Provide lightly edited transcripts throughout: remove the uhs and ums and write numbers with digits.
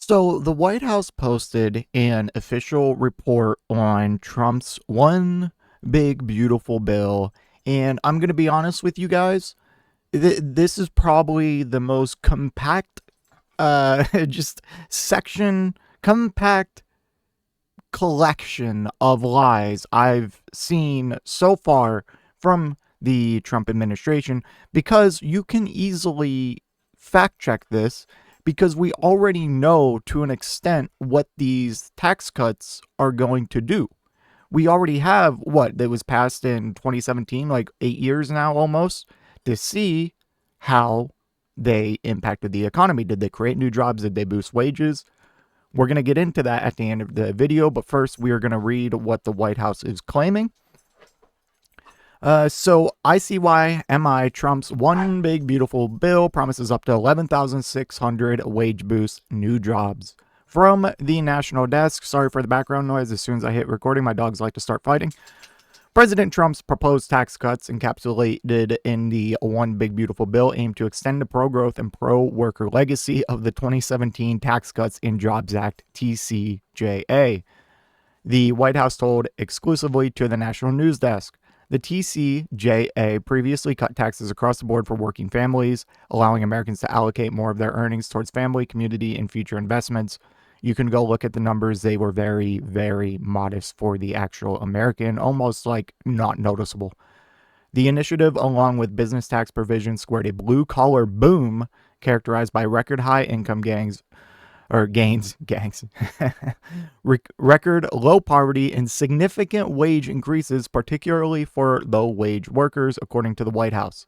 So the White House posted an official report on Trump's one big beautiful bill, and I'm going to be honest with you guys, this is probably the most compact just section compact collection of lies I've seen so far from the Trump administration, because you can easily fact check this, because we already know to an extent what these tax cuts are going to do. We already have what that was passed in 2017, like 8 years now almost, to see how they impacted the economy. Did they create new jobs? Did they boost wages? We're going to get into that at the end of the video, but first we are going to read what the White House is claiming. So ICYMI Trump's one big beautiful bill promises up to 11,600 wage boost, new jobs. From the National Desk, sorry for the background noise. As soon as I hit recording, my dogs like to start fighting. President Trump's proposed tax cuts, encapsulated in the One Big Beautiful Bill, aim to extend the pro-growth and pro-worker legacy of the 2017 Tax Cuts and Jobs Act, TCJA. The White House told exclusively to the National News Desk. The TCJA previously cut taxes across the board for working families, allowing Americans to allocate more of their earnings towards family, community, and future investments. You can go look at the numbers. They were very, very modest for the actual American, almost like not noticeable. The initiative, along with business tax provisions, squared a blue-collar boom characterized by record high income gains, record low poverty, and significant wage increases, particularly for low-wage workers, according to the White House.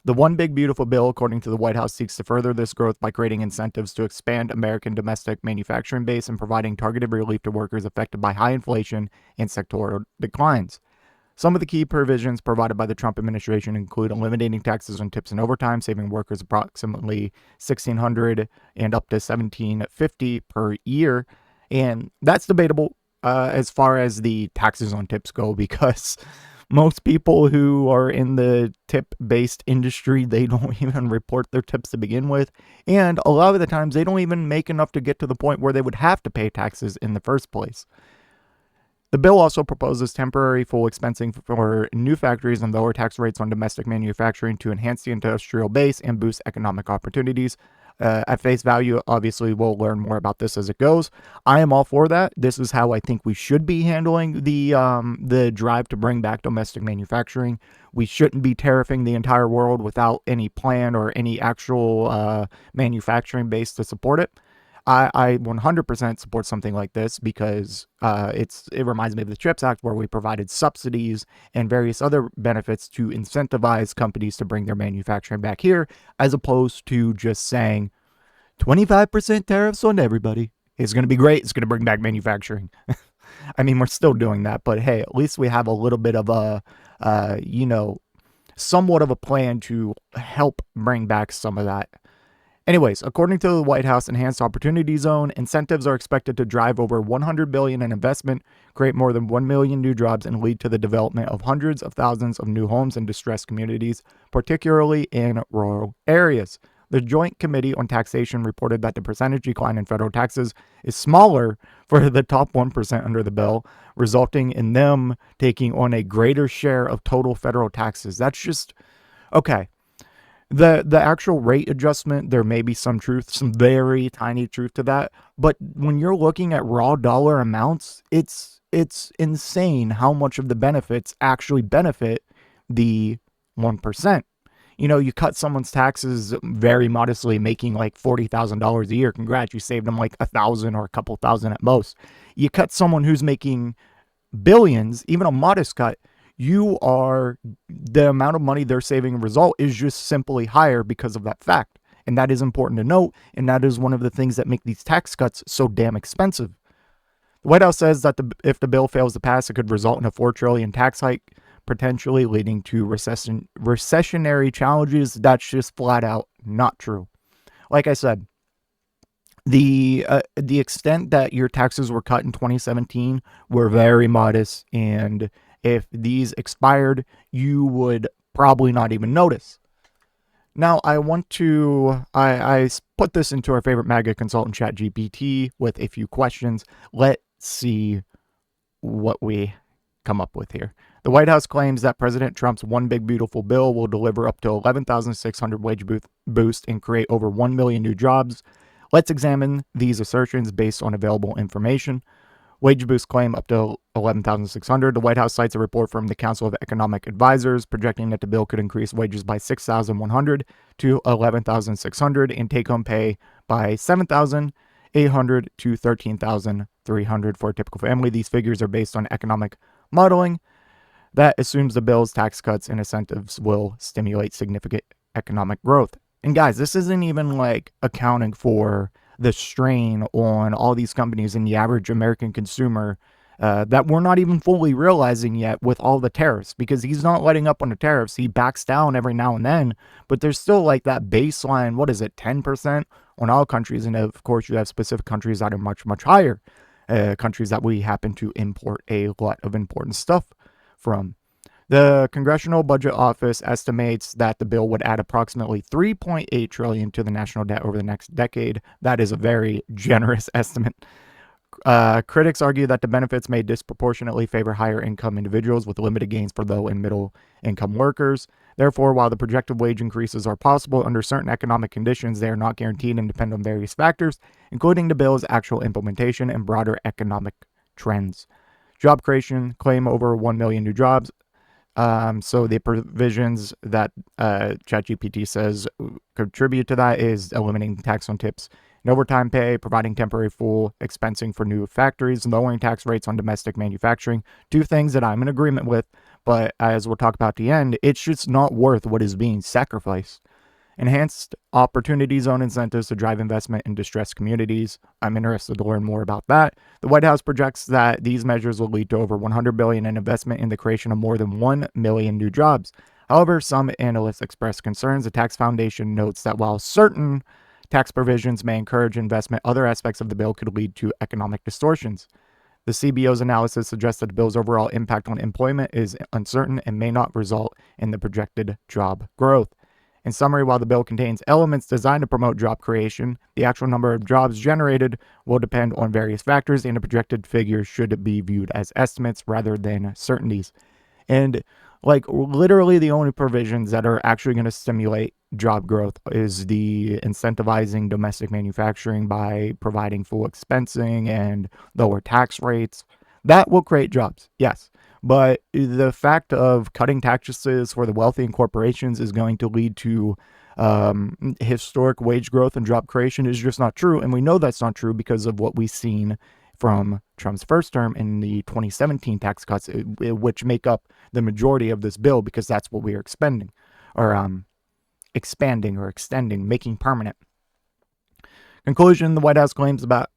The One Big Beautiful Bill, according to the White House, seeks to further this growth by creating incentives to expand American domestic manufacturing base and providing targeted relief to workers affected by high inflation and sectoral declines. Some of the key provisions provided by the Trump administration include eliminating taxes on tips and overtime, saving workers approximately $1,600 and up to $1,750 per year. And that's debatable as far as the taxes on tips go, because most people who are in the tip-based industry, they don't even report their tips to begin with. And a lot of the times, they don't even make enough to get to the point where they would have to pay taxes in the first place. The bill also proposes temporary full expensing for new factories and lower tax rates on domestic manufacturing to enhance the industrial base and boost economic opportunities. At face value, obviously, we'll learn more about this as it goes. I am all for that. This is how I think we should be handling the drive to bring back domestic manufacturing. We shouldn't be tariffing the entire world without any plan or any actual manufacturing base to support it. I 100% support something like this, because it reminds me of the CHIPS Act, where we provided subsidies and various other benefits to incentivize companies to bring their manufacturing back here, as opposed to just saying 25% tariffs on everybody. It's going to be great. It's going to bring back manufacturing. I mean, we're still doing that, but hey, at least we have a little bit of a, somewhat of a plan to help bring back some of that. Anyways, according to the White House Enhanced Opportunity Zone, incentives are expected to drive over $100 billion in investment, create more than 1 million new jobs, and lead to the development of hundreds of thousands of new homes in distressed communities, particularly in rural areas. The Joint Committee on Taxation reported that the percentage decline in federal taxes is smaller for the top 1% under the bill, resulting in them taking on a greater share of total federal taxes. That's just okay. The actual rate adjustment, there may be some truth, some very tiny truth to that. But when you're looking at raw dollar amounts, it's insane how much of the benefits actually benefit the 1%. You cut someone's taxes very modestly, making like $40,000 a year. Congrats, you saved them like $1,000 or a couple thousand at most. You cut someone who's making billions, even a modest cut, the amount of money they're saving in result is just simply higher because of that fact. And that is important to note. And that is one of the things that make these tax cuts so damn expensive. The White House says that if the bill fails to pass, it could result in a $4 trillion tax hike, potentially leading to recessionary challenges. That's just flat out not true. Like I said, the extent that your taxes were cut in 2017 were very modest, and if these expired, you would probably not even notice. Now, I put this into our favorite MAGA consultant, ChatGPT, with a few questions. Let's see what we come up with here. The White House claims that President Trump's One Big Beautiful Bill will deliver up to 11,600 wage boost and create over 1 million new jobs. Let's examine these assertions based on available information. Wage boost claim up to 11,600. The White House cites a report from the Council of Economic Advisors projecting that the bill could increase wages by 6,100 to 11,600 and take-home pay by 7,800 to 13,300 for a typical family. These figures are based on economic modeling that assumes the bill's tax cuts and incentives will stimulate significant economic growth. And guys, this isn't even like accounting for the strain on all these companies and the average American consumer that we're not even fully realizing yet with all the tariffs, because he's not letting up on the tariffs. He backs down every now and then, but there's still like that baseline, 10% on all countries. And of course, you have specific countries that are much, much higher, countries that we happen to import a lot of important stuff from. The Congressional Budget Office estimates that the bill would add approximately $3.8 trillion to the national debt over the next decade. That is a very generous estimate. Critics argue that the benefits may disproportionately favor higher income individuals with limited gains for low and middle income workers. Therefore, while the projected wage increases are possible under certain economic conditions, they are not guaranteed and depend on various factors, including the bill's actual implementation and broader economic trends. Job creation claim over 1 million new jobs. So the provisions that ChatGPT says contribute to that is eliminating tax on tips and overtime pay, providing temporary full expensing for new factories, lowering tax rates on domestic manufacturing. Two things that I'm in agreement with, but as we'll talk about at the end, it's just not worth what is being sacrificed. Enhanced opportunity zone incentives to drive investment in distressed communities. I'm interested to learn more about that. The White House projects that these measures will lead to over $100 billion in investment in the creation of more than 1 million new jobs. However, some analysts express concerns. The Tax Foundation notes that while certain tax provisions may encourage investment, other aspects of the bill could lead to economic distortions. The CBO's analysis suggests that the bill's overall impact on employment is uncertain and may not result in the projected job growth. In summary, while the bill contains elements designed to promote job creation, the actual number of jobs generated will depend on various factors, and the projected figures should be viewed as estimates rather than certainties. And like literally the only provisions that are actually going to stimulate job growth is the incentivizing domestic manufacturing by providing full expensing and lower tax rates. That will create jobs, yes. But the fact of cutting taxes for the wealthy and corporations is going to lead to historic wage growth and job creation is just not true. And we know that's not true because of what we've seen from Trump's first term in the 2017 tax cuts, which make up the majority of this bill, because that's what we are expanding or extending, making permanent. Conclusion, the White House claims about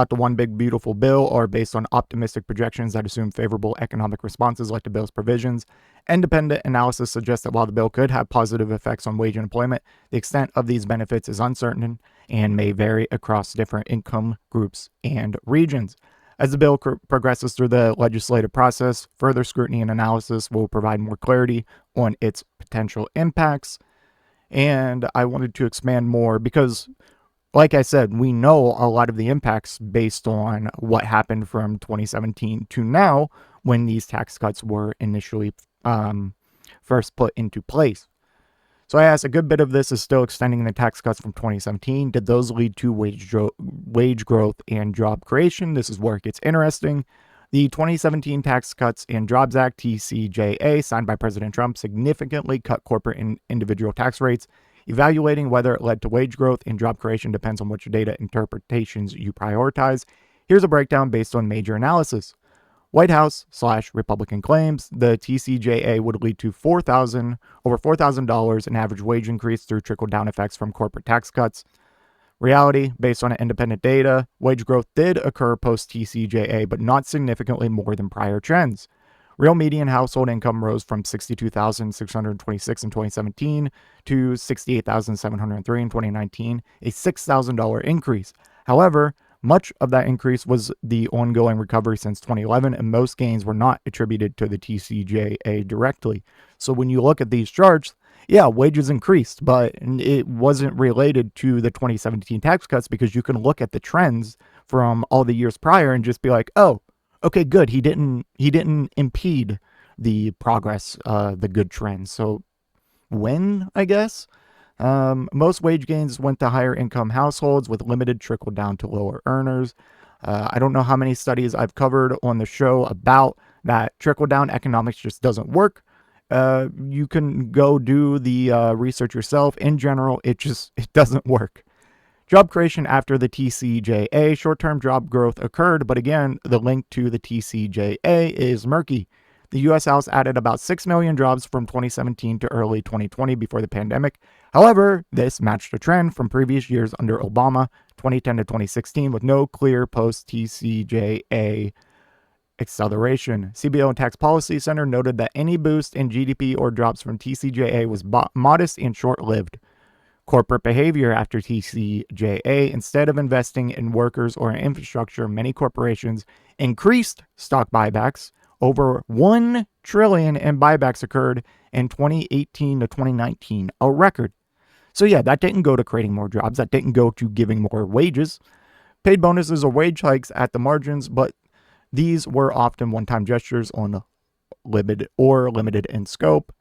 the One Big Beautiful Bill are based on optimistic projections that assume favorable economic responses like the bill's provisions. Independent analysis suggests that while the bill could have positive effects on wage and employment, the extent of these benefits is uncertain and may vary across different income groups and regions. As the bill progresses through the legislative process, further scrutiny and analysis will provide more clarity on its potential impacts. And I wanted to expand more because, like I said, we know a lot of the impacts based on what happened from 2017 to now when these tax cuts were initially first put into place. So I asked, a good bit of this is still extending the tax cuts from 2017. Did those lead to wage growth and job creation? This is where it gets interesting. The 2017 Tax Cuts and Jobs Act, TCJA, signed by President Trump, significantly cut corporate and individual tax rates. Evaluating whether it led to wage growth and job creation depends on which data interpretations you prioritize. Here's a breakdown based on major analysis. White House/Republican claims the TCJA would lead to over $4,000 in average wage increase through trickle-down effects from corporate tax cuts. Reality, based on independent data, wage growth did occur post-TCJA, but not significantly more than prior trends. Real median household income rose from $62,626 in 2017 to $68,703 in 2019, a $6,000 increase. However, much of that increase was the ongoing recovery since 2011, and most gains were not attributed to the TCJA directly. So when you look at these charts, Yeah, wages increased, but it wasn't related to the 2017 tax cuts, because you can look at the trends from all the years prior and just be like, oh, okay, good. He didn't impede the progress, the good trends. So win, I guess. Most wage gains went to higher income households, with limited trickle down to lower earners. I don't know how many studies I've covered on the show about that. Trickle down economics just doesn't work. You can go do the research yourself. In general, it doesn't work. Job creation after the TCJA, short-term job growth occurred, but again, the link to the TCJA is murky. The U.S. House added about 6 million jobs from 2017 to early 2020 before the pandemic. However, this matched a trend from previous years under Obama, 2010 to 2016, with no clear post-TCJA acceleration. CBO and Tax Policy Center noted that any boost in GDP or jobs from TCJA was modest and short-lived. Corporate behavior after TCJA, instead of investing in workers or in infrastructure, many corporations increased stock buybacks. Over $1 trillion in buybacks occurred in 2018 to 2019, a record. So yeah, that didn't go to creating more jobs. That didn't go to giving more wages. Paid bonuses or wage hikes at the margins, but these were often one-time gestures on limited in scope.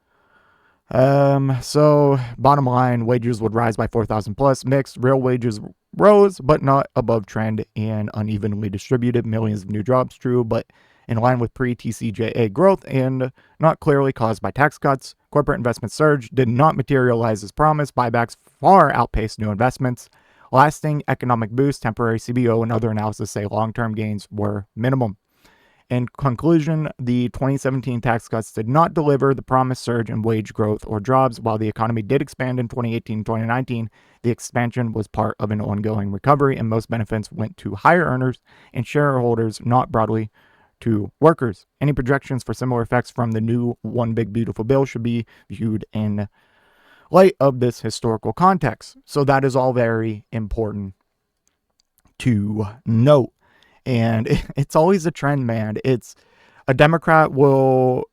So bottom line, wages would rise by 4,000 plus. Mixed, real wages rose, but not above trend and unevenly distributed. Millions of new jobs, true, but in line with pre-TCJA growth and not clearly caused by tax cuts. Corporate investment surge did not materialize as promised. Buybacks far outpaced new investments. Lasting economic boost, temporary CBO and other analysis say long-term gains were minimum. In conclusion, the 2017 tax cuts did not deliver the promised surge in wage growth or jobs. While the economy did expand in 2018 and 2019, the expansion was part of an ongoing recovery, and most benefits went to higher earners and shareholders, not broadly to workers. Any projections for similar effects from the new One Big Beautiful Bill should be viewed in light of this historical context. So that is all very important to note. And it's always a trend, man. It's a Democrat will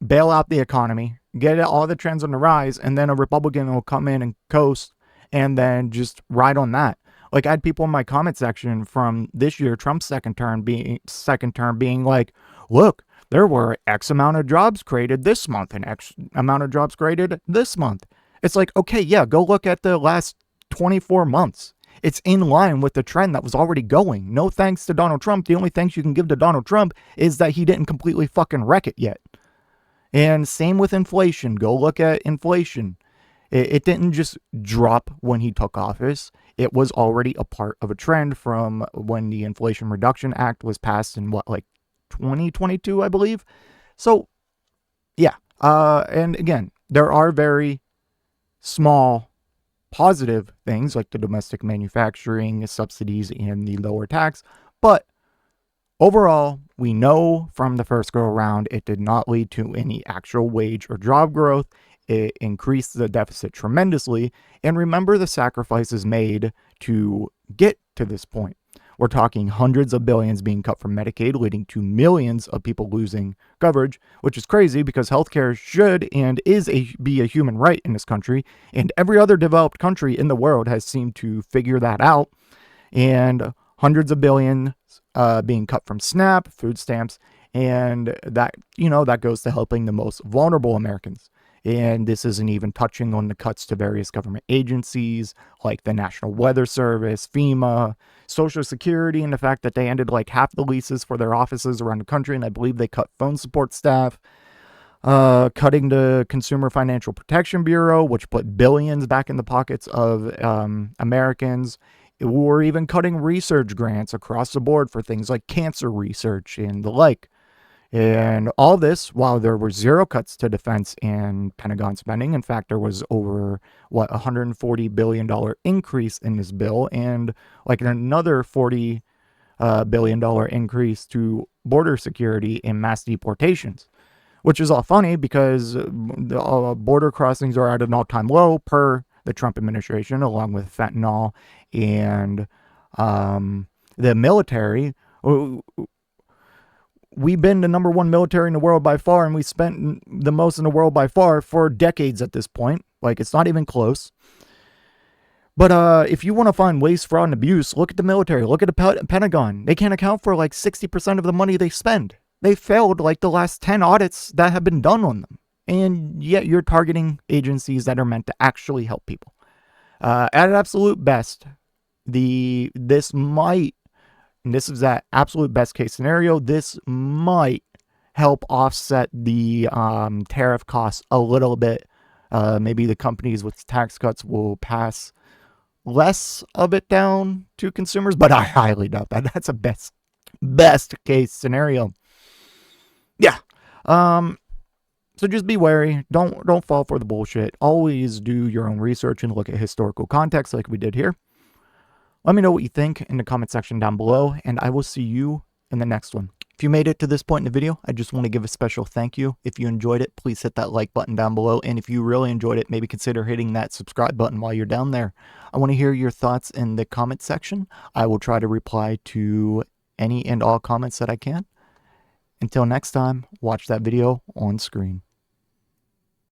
bail out the economy, get all the trends on the rise, and then a Republican will come in and coast and then just ride on that. Like, I had people in my comment section from this year, Trump's second term being like, look, there were X amount of jobs created this month and X amount of jobs created this month. It's like, okay, yeah, go look at the last 24 months. It's in line with the trend that was already going. No thanks to Donald Trump. The only thanks you can give to Donald Trump is that he didn't completely fucking wreck it yet. And same with inflation. Go look at inflation. It didn't just drop when he took office. It was already a part of a trend from when the Inflation Reduction Act was passed in 2022, I believe. So, yeah. And again, there are very small positive things like the domestic manufacturing subsidies and the lower tax. But overall, we know from the first go around, it did not lead to any actual wage or job growth. It increased the deficit tremendously. And remember the sacrifices made to get to this point. We're talking hundreds of billions being cut from Medicaid, leading to millions of people losing coverage, which is crazy because healthcare should and be a human right in this country. And every other developed country in the world has seemed to figure that out. And hundreds of billions being cut from SNAP, food stamps, and that goes to helping the most vulnerable Americans. And this isn't even touching on the cuts to various government agencies like the National Weather Service, FEMA, Social Security, and the fact that they ended like half the leases for their offices around the country. And I believe they cut phone support staff, cutting the Consumer Financial Protection Bureau, which put billions back in the pockets of Americans. Or even cutting research grants across the board for things like cancer research and the like. And all this while there were zero cuts to defense and Pentagon spending. In fact, there was over, $140 billion increase in this bill, and like another $40 billion increase to border security and mass deportations, which is all funny because the border crossings are at an all-time low per the Trump administration, along with fentanyl and the military. We've been the number one military in the world by far, and we spent the most in the world by far for decades at this point. Like, it's not even close. But if you want to find waste, fraud, and abuse, look at the military. Look at the Pentagon. They can't account for like 60% of the money they spend. They failed like the last 10 audits that have been done on them. And yet you're targeting agencies that are meant to actually help people. At absolute best, this might, and this is that absolute best case scenario, this might help offset the tariff costs a little bit. Maybe the companies with tax cuts will pass less of it down to consumers, but I highly doubt that. That's a best case scenario. Yeah. So just be wary. Don't fall for the bullshit. Always do your own research and look at historical context like we did here. Let me know what you think in the comment section down below, and I will see you in the next one. If you made it to this point in the video, I just want to give a special thank you. If you enjoyed it, please hit that like button down below. And if you really enjoyed it, maybe consider hitting that subscribe button while you're down there. I want to hear your thoughts in the comment section. I will try to reply to any and all comments that I can. Until next time, watch that video on screen.